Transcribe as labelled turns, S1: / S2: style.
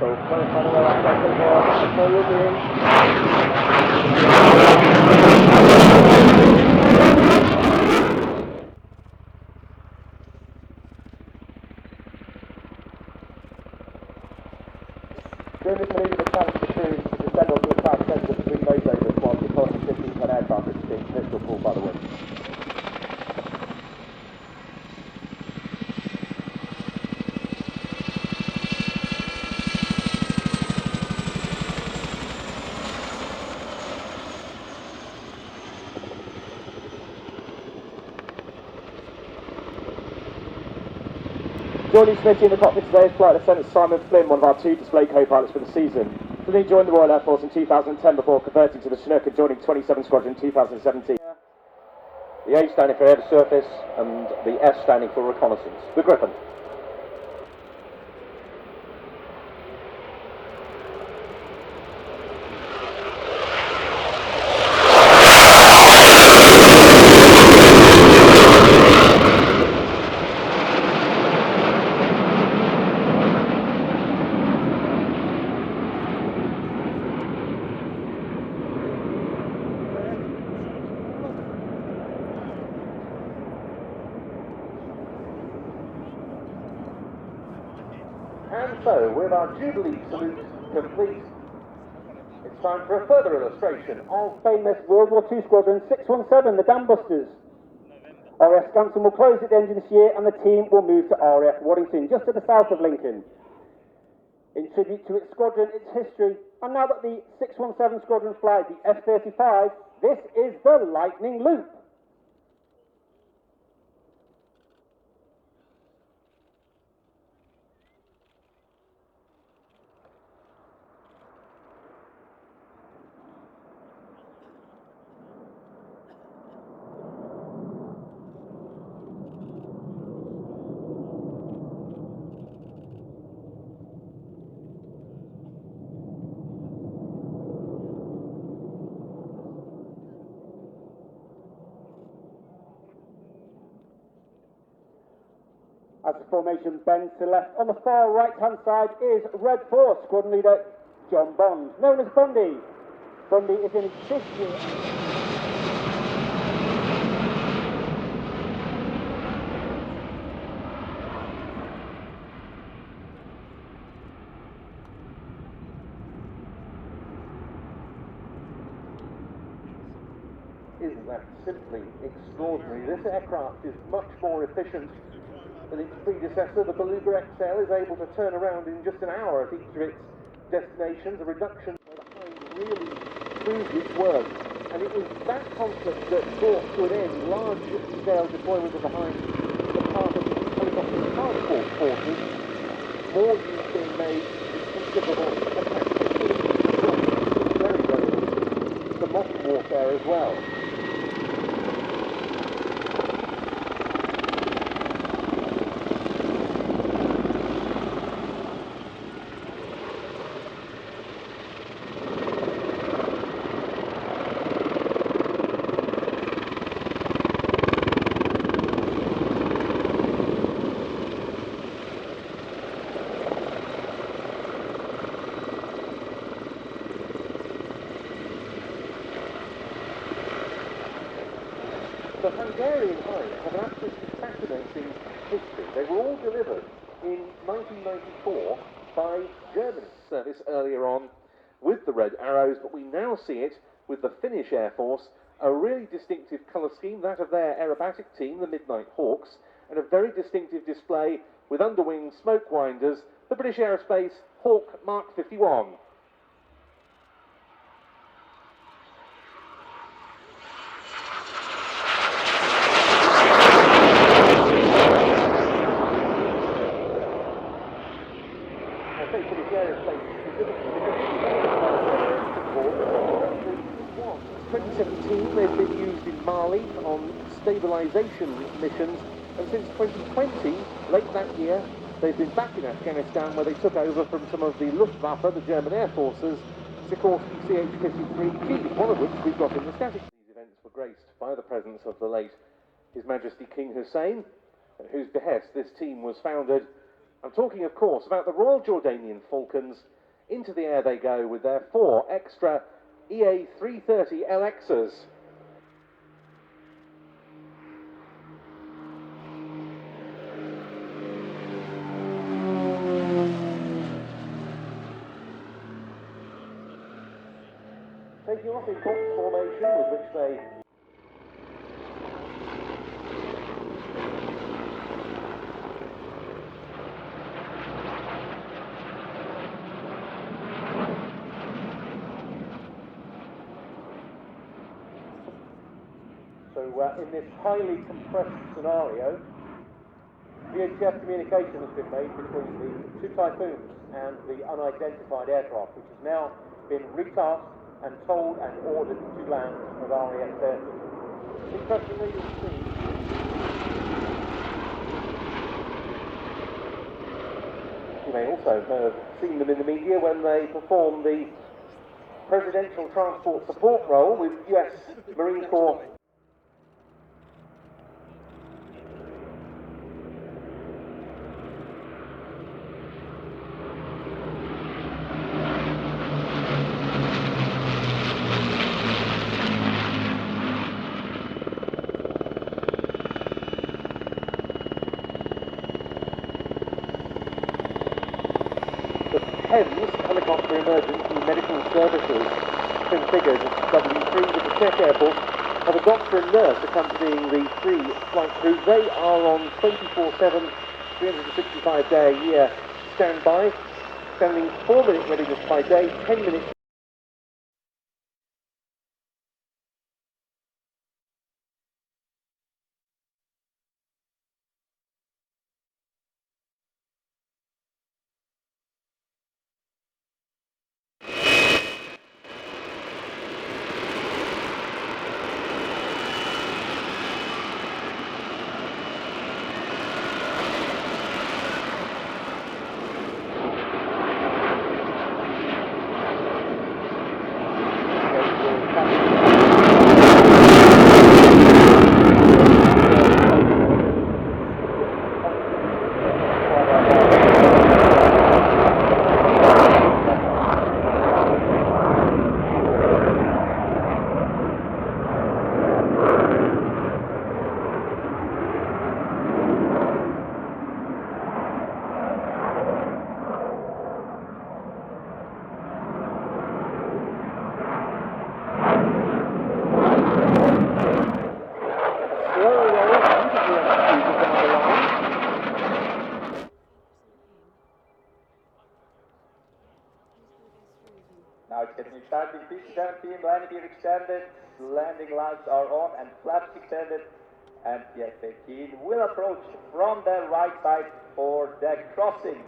S1: So, first one away, before you'll be in. During this manoeuvre, the challenge the crew to descend onto the south centre between those overs while deploying the 15-ton aircraft which is being pistol pulled by the wind. Joining Smitty in the cockpit today is Flight Lieutenant Simon Flynn, one of our 2 display co-pilots for the season. Flynn joined the Royal Air Force in 2010 before converting to the Chinook and joining 27 Squadron in 2017.
S2: The A standing for air to surface and the S standing for reconnaissance. The Gripen.
S3: And so, with our Jubilee salute complete, it's time for a further illustration of
S1: Famous World War II Squadron 617, the Dam Busters. RAF Scampton will close at the end of this year and the team will move to RAF Waddington, just to the south of Lincoln. In tribute to its squadron, its history, and now that the 617 Squadron flies the F-35, this is the Lightning Loop. As the formation bends to left, on the far right-hand side is Red Force Squadron Leader John Bond, known as Bundy. Bundy is in his 5th year.
S3: Isn't that simply extraordinary? This aircraft is much more efficient than its predecessor. The Beluga XL is able to turn around in just an hour at each of its destinations. A reduction behind really proved its worth. And it was that conflict that brought to an end large-scale deployment of the Hind as a part of the helicopter transport forces. More use being made with considerable effect. Very relevant to modern warfare as well. The Hungarian Hind have an absolutely fascinating history. They were all delivered in 1994 by Germany. Service earlier on with the Red Arrows, but we now see it with the Finnish Air Force, a really distinctive colour scheme, that of their aerobatic team, the Midnight Hawks, and a very distinctive display with underwing smoke winders, the British Aerospace Hawk Mark 51. In 2017 they've been used in Mali on stabilisation missions, and since 2020, late that year, they've been back in Afghanistan where they took over from some of the Luftwaffe, the German Air Forces, Sikorsky CH-53T, one of which we've got in the static. These events were graced by the presence of the late His Majesty King Hussein, at whose behest this team was founded. I'm talking, of course, about the Royal Jordanian Falcons into the air they go with their 4 extra EA330 LXs. Taking off in corpse formation with which they in this highly compressed scenario, VHF communication has been made between the 2 Typhoons and the unidentified aircraft, which has now been retasked and told and ordered to land at RAF Fairford. Interestingly, you'll see you may also have seen them in the media when they perform the presidential transport support role with US Marine Corps. Hind Helicopter Emergency Medical Services, configured W3 with the Czech Airport, have a doctor and nurse accompanying the 3 flight crew. They are on 24/7, 365-day a year standby, standing 4-minute readiness by day, 10 minutes.
S4: Now it's getting exciting. Peak 17, landing gear extended, landing lights are on and flaps extended, and the F18 will approach from the right side for the crossing.